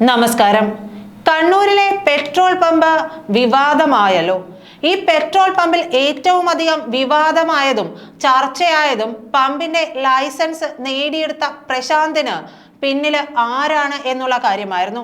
നമസ്കാരം. കണ്ണൂരിലെ petrol pump വിവാദമായല്ലോ. ഈ പെട്രോൾ പമ്പിൽ ഏറ്റവും അധികം വിവാദമായതും ചർച്ചയായതും പമ്പിന്റെ ലൈസൻസ് നേടിയെടുത്ത പ്രശാന്തിന് പിന്നില് ആരാണ് എന്നുള്ള കാര്യമായിരുന്നു.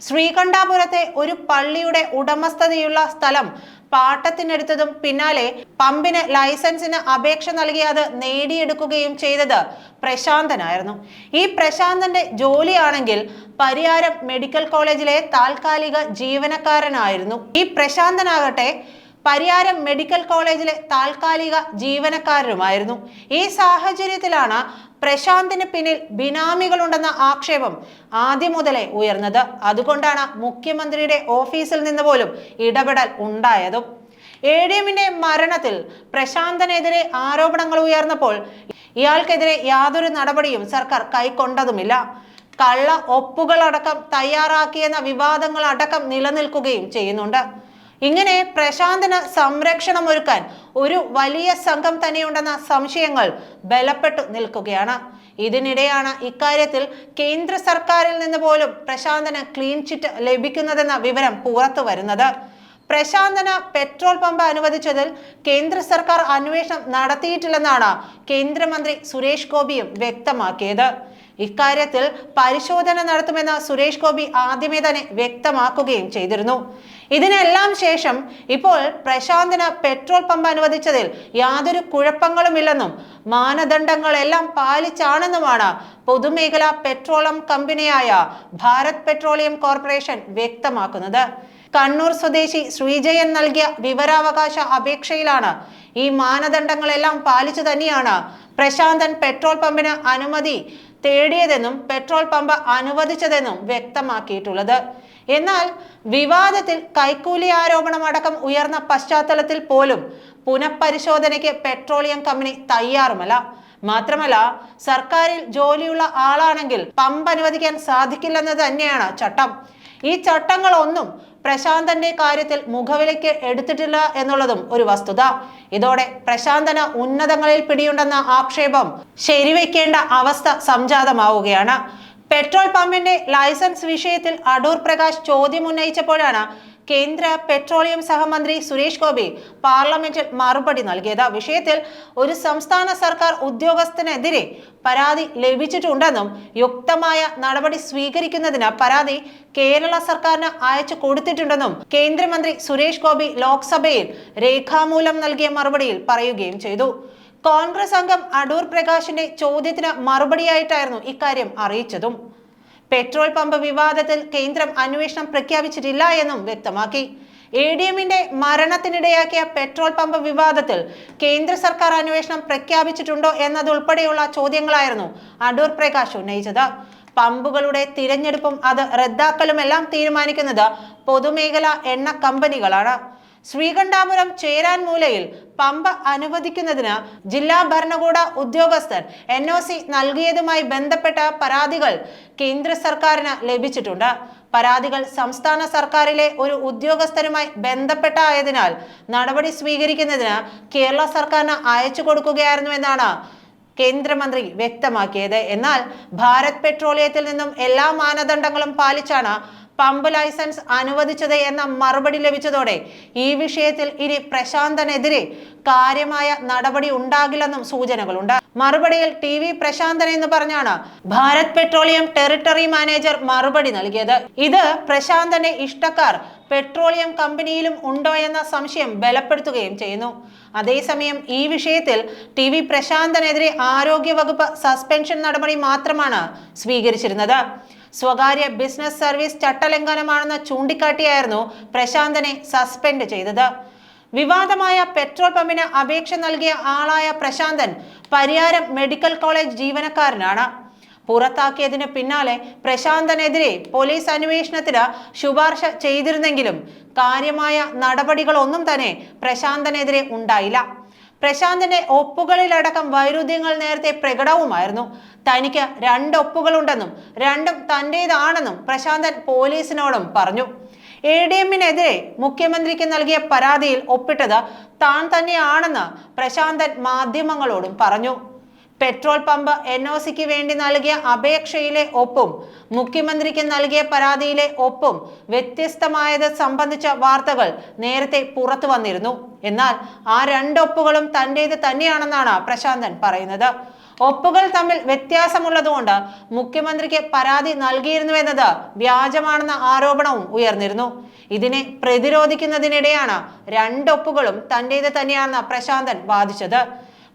ശ്രീകണ്ഠാപുരത്തെ ഒരു പള്ളിയുടെ ഉടമസ്ഥതയുള്ള സ്ഥലം പാട്ടത്തിനെടുത്തതും പിന്നാലെ പമ്പിന് ലൈസൻസിന് അപേക്ഷ നൽകി അത് നേടിയെടുക്കുകയും ചെയ്തത് പ്രശാന്തനായിരുന്നു. ഈ പ്രശാന്തന്റെ ജോലിയാണെങ്കിൽ പരിയാരം മെഡിക്കൽ കോളേജിലെ താൽക്കാലിക ജീവനക്കാരനായിരുന്നു. ഈ പ്രശാന്തനാകട്ടെ പരിയാരം മെഡിക്കൽ കോളേജിലെ താൽക്കാലിക ജീവനക്കാരനുമായിരുന്നു. ഈ സാഹചര്യത്തിലാണ് പ്രശാന്തിന് പിന്നിൽ ബിനാമികളുണ്ടെന്ന ആക്ഷേപം ആദ്യം മുതലേ ഉയർന്നത്. അതുകൊണ്ടാണ് മുഖ്യമന്ത്രിയുടെ ഓഫീസിൽ നിന്ന് പോലും ഇടപെടൽ ഉണ്ടായതും. ADMന്റെ മരണത്തിൽ പ്രശാന്തനെതിരെ ആരോപണങ്ങൾ ഉയർന്നപ്പോൾ ഇയാൾക്കെതിരെ യാതൊരു നടപടിയും സർക്കാർ കൈക്കൊണ്ടതുമില്ല. കള്ള ഒപ്പുകളടക്കം തയ്യാറാക്കിയെന്ന വിവാദങ്ങൾ അടക്കം നിലനിൽക്കുകയും ചെയ്യുന്നുണ്ട്. ഇങ്ങനെ പ്രശാന്തിന് സംരക്ഷണം ഒരുക്കാൻ ഒരു വലിയ സംഘം തന്നെയുണ്ടെന്ന സംശയങ്ങൾ ബലപ്പെട്ടു നിൽക്കുകയാണ്. ഇതിനിടെയാണ് ഇക്കാര്യത്തിൽ കേന്ദ്ര സർക്കാരിൽ നിന്ന് പോലും പ്രശാന്തിന് ക്ലീൻ ചിറ്റ് ലഭിക്കുന്നതെന്ന വിവരം പുറത്തു വരുന്നത്. പ്രശാന്തന് പെട്രോൾ പമ്പ് അനുവദിച്ചതിൽ കേന്ദ്ര സർക്കാർ അന്വേഷണം നടത്തിയിട്ടില്ലെന്നാണ് കേന്ദ്രമന്ത്രി സുരേഷ് ഗോപിയും വ്യക്തമാക്കിയത്. ഇക്കാര്യത്തിൽ പരിശോധന നടത്തുമെന്ന് സുരേഷ് ഗോപി ആദ്യമേ തന്നെ വ്യക്തമാക്കുകയും ചെയ്തിരുന്നു. ഇതിനെല്ലാം ശേഷം ഇപ്പോൾ പ്രശാന്തിന് പെട്രോൾ പമ്പ് അനുവദിച്ചതിൽ യാതൊരു കുഴപ്പങ്ങളുമില്ലെന്നും മാനദണ്ഡങ്ങളെല്ലാം പാലിച്ചാണെന്നുമാണ് പൊതുമേഖലാ പെട്രോളിയം കമ്പനിയായ ഭാരത് പെട്രോളിയം കോർപ്പറേഷൻ വ്യക്തമാക്കുന്നത്. കണ്ണൂർ സ്വദേശി ശ്രീജയൻ നൽകിയ വിവരാവകാശ അപേക്ഷയിലാണ് ഈ മാനദണ്ഡങ്ങളെല്ലാം പാലിച്ചു തന്നെയാണ് പ്രശാന്തൻ പെട്രോൾ പമ്പിന് അനുമതി തേടിയതെന്നും പെട്രോൾ പമ്പ് അനുവദിച്ചതെന്നും വ്യക്തമാക്കിയിട്ടുള്ളത്. എന്നാൽ വിവാദത്തിൽ കൈക്കൂലി ആരോപണം അടക്കം ഉയർന്ന പശ്ചാത്തലത്തിൽ പോലും പുനഃപരിശോധനയ്ക്ക് പെട്രോളിയം കമ്പനി തയ്യാറുമല്ല. മാത്രമല്ല, സർക്കാരിൽ ജോലിയുള്ള ആളാണെങ്കിൽ പമ്പ് അനുവദിക്കാൻ സാധിക്കില്ലെന്ന് തന്നെയാണ് ചട്ടം. ഈ ചട്ടങ്ങളൊന്നും പ്രശാന്തന്റെ കാര്യത്തിൽ മുഖവിലയ്ക്ക് എടുത്തിട്ടില്ല എന്നുള്ളതും ഒരു വസ്തുത. ഇതോടെ പ്രശാന്തന് ഉന്നതങ്ങളിൽ പിടിയുണ്ടെന്ന ആക്ഷേപം ശരിവെക്കേണ്ട അവസ്ഥ സംജാതമാവുകയാണ്. പെട്രോൾ പമ്പിന്റെ ലൈസൻസ് വിഷയത്തിൽ അടൂർ പ്രകാശ് ചോദ്യം ഉന്നയിച്ചപ്പോഴാണ് കേന്ദ്ര പെട്രോളിയം സഹമന്ത്രി സുരേഷ് ഗോപി പാർലമെന്റിൽ മറുപടി നൽകിയത്. വിഷയത്തിൽ ഒരു സംസ്ഥാന സർക്കാർ ഉദ്യോഗസ്ഥനെതിരെ പരാതി ലഭിച്ചിട്ടുണ്ടെന്നും യുക്തമായ നടപടി സ്വീകരിക്കുന്നതിന് പരാതി കേരള സർക്കാരിന് അയച്ചു കൊടുത്തിട്ടുണ്ടെന്നും കേന്ദ്രമന്ത്രി സുരേഷ് ഗോപി ലോക്സഭയിൽ രേഖാമൂലം നൽകിയ മറുപടിയിൽ പറയുകയും ചെയ്തു. കോൺഗ്രസ് അംഗം അടൂർ പ്രകാശിന്റെ ചോദ്യത്തിന് മറുപടിയായിട്ടായിരുന്നു ഇക്കാര്യം അറിയിച്ചതും. പെട്രോൾ പമ്പ് വിവാദത്തിൽ കേന്ദ്രം അന്വേഷണം പ്രഖ്യാപിച്ചിട്ടില്ല എന്നും വ്യക്തമാക്കി. ADMന്റെ മരണത്തിനിടയാക്കിയ പെട്രോൾ പമ്പ് വിവാദത്തിൽ കേന്ദ്ര സർക്കാർ അന്വേഷണം പ്രഖ്യാപിച്ചിട്ടുണ്ടോ എന്നതുൾപ്പെടെയുള്ള ചോദ്യങ്ങളായിരുന്നു അടൂർ പ്രകാശ് ഉന്നയിച്ചത്. പമ്പുകളുടെ തിരഞ്ഞെടുപ്പും അത് റദ്ദാക്കലുമെല്ലാം തീരുമാനിക്കുന്നത് പൊതുമേഖലാ എണ്ണ കമ്പനികളാണ്. ശ്രീകണ്ഠാപുരം ചേരാൻമൂലയിൽ പമ്പ് അനുവദിക്കുന്നതിന് ജില്ലാ ഭരണകൂട ഉദ്യോഗസ്ഥർ NOC നൽകിയതുമായി ബന്ധപ്പെട്ട പരാതികൾ കേന്ദ്ര സർക്കാരിന് ലഭിച്ചിട്ടുണ്ട്. പരാതികൾ സംസ്ഥാന സർക്കാരിലെ ഒരു ഉദ്യോഗസ്ഥരുമായി ബന്ധപ്പെട്ടായതിനാൽ നടപടി സ്വീകരിക്കുന്നതിന് കേരള സർക്കാരിന് അയച്ചു കൊടുക്കുകയായിരുന്നുവെന്നാണ് കേന്ദ്രമന്ത്രി വ്യക്തമാക്കിയത്. എന്നാൽ ഭാരത് പെട്രോളിയത്തിൽ നിന്നും എല്ലാ മാനദണ്ഡങ്ങളും പാലിച്ചാണ് പമ്പ് ലൈസൻസ് അനുവദിച്ചത് എന്ന മറുപടി ലഭിച്ചതോടെ ഈ വിഷയത്തിൽ ഇനി പ്രശാന്തനെതിരെ കാര്യമായ നടപടി ഉണ്ടാകില്ലെന്നും സൂചനകളുണ്ട്. മറുപടിയിൽ TV പ്രശാന്തൻ എന്ന് പറഞ്ഞാണ് ഭാരത് പെട്രോളിയം ടെറിട്ടറി മാനേജർ മറുപടി നൽകിയത്. ഇത് പ്രശാന്തന്റെ ഇഷ്ടക്കാർ പെട്രോളിയം കമ്പനിയിലും ഉണ്ടോ എന്ന സംശയം ബലപ്പെടുത്തുകയും ചെയ്യുന്നു. അതേസമയം ഈ വിഷയത്തിൽ TV പ്രശാന്തനെതിരെ ആരോഗ്യവകുപ്പ് സസ്പെൻഷൻ നടപടി മാത്രമാണ് സ്വീകരിച്ചിരുന്നത്. സ്വകാര്യ ബിസിനസ് സർവീസ് ചട്ടലംഘനമാണെന്ന് ചൂണ്ടിക്കാട്ടിയായിരുന്നു പ്രശാന്തനെ സസ്പെൻഡ് ചെയ്തത്. വിവാദമായ പെട്രോൾ പമ്പിന് അപേക്ഷ നൽകിയ ആളായ പ്രശാന്തൻ പരിയാരം മെഡിക്കൽ കോളേജ് ജീവനക്കാരനാണ്. പുറത്താക്കിയതിന് പിന്നാലെ പ്രശാന്തനെതിരെ പോലീസ് അന്വേഷണത്തിന് ശുപാർശ ചെയ്തിരുന്നെങ്കിലും കാര്യമായ നടപടികളൊന്നും തന്നെ പ്രശാന്തനെതിരെ ഉണ്ടായില്ല. പ്രശാന്തിന്റെ ഒപ്പുകളിലടക്കം വൈരുദ്ധ്യങ്ങൾ നേരത്തെ പ്രകടവുമായിരുന്നു. തനിക്ക് 2 ഒപ്പുകളുണ്ടെന്നും രണ്ടും തന്റേതാണെന്നും പ്രശാന്തൻ പോലീസിനോടും പറഞ്ഞു. ADMനെതിരെ മുഖ്യമന്ത്രിക്ക് നൽകിയ പരാതിയിൽ ഒപ്പിട്ടത് താൻ തന്നെയാണെന്ന് പ്രശാന്തൻ മാധ്യമങ്ങളോടും പറഞ്ഞു. പെട്രോൾ പമ്പ് NOCക്ക് വേണ്ടി നൽകിയ അപേക്ഷയിലെ ഒപ്പും മുഖ്യമന്ത്രിക്ക് നൽകിയ പരാതിയിലെ ഒപ്പും വ്യത്യസ്തമായത് സംബന്ധിച്ച വാർത്തകൾ നേരത്തെ പുറത്തു വന്നിരുന്നു. എന്നാൽ ആ രണ്ടൊപ്പുകളും തന്റേത് തന്നെയാണെന്നാണ് പ്രശാന്തൻ പറയുന്നത്. ഒപ്പുകൾ തമ്മിൽ വ്യത്യാസമുള്ളതുകൊണ്ട് മുഖ്യമന്ത്രിക്ക് പരാതി നൽകിയിരുന്നുവെന്നത് വ്യാജമാണെന്ന ആരോപണവും ഉയർന്നിരുന്നു. ഇതിനെ പ്രതിരോധിക്കുന്നതിനിടെയാണ് രണ്ടൊപ്പുകളും തന്റേത് തന്നെയാണെന്ന് പ്രശാന്തൻ വാദിച്ചത്.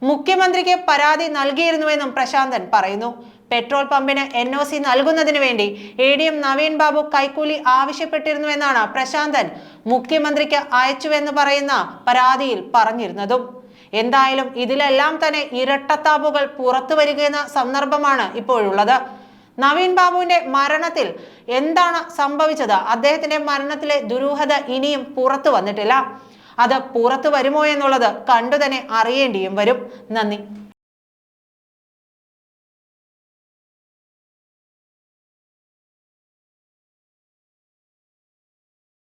മുഖ്യമന്ത്രിക്ക് പരാതി നൽകിയിരുന്നുവെന്നും പ്രശാന്തൻ പറയുന്നു. പെട്രോൾ പമ്പിന് NOC നൽകുന്നതിന് വേണ്ടി ADM നവീൻ ബാബു കൈക്കൂലി ആവശ്യപ്പെട്ടിരുന്നുവെന്നാണ് പ്രശാന്തൻ മുഖ്യമന്ത്രിക്ക് അയച്ചുവെന്ന് പറയുന്ന പരാതിയിൽ പറഞ്ഞിരുന്നതും. എന്തായാലും ഇതിലെല്ലാം തന്നെ ഇരട്ടത്താപ്പുകൾ പുറത്തു വരികയെന്ന സന്ദർഭമാണ് ഇപ്പോഴുള്ളത്. നവീൻ ബാബുവിന്റെ മരണത്തിൽ എന്താണ് സംഭവിച്ചത്? അദ്ദേഹത്തിന്റെ മരണത്തിലെ ദുരൂഹത ഇനിയും പുറത്തു വന്നിട്ടില്ല. അത് പുറത്തു വരുമോ എന്നുള്ളത് കണ്ടു തന്നെ അറിയേണ്ടിയും വരും. നന്ദി.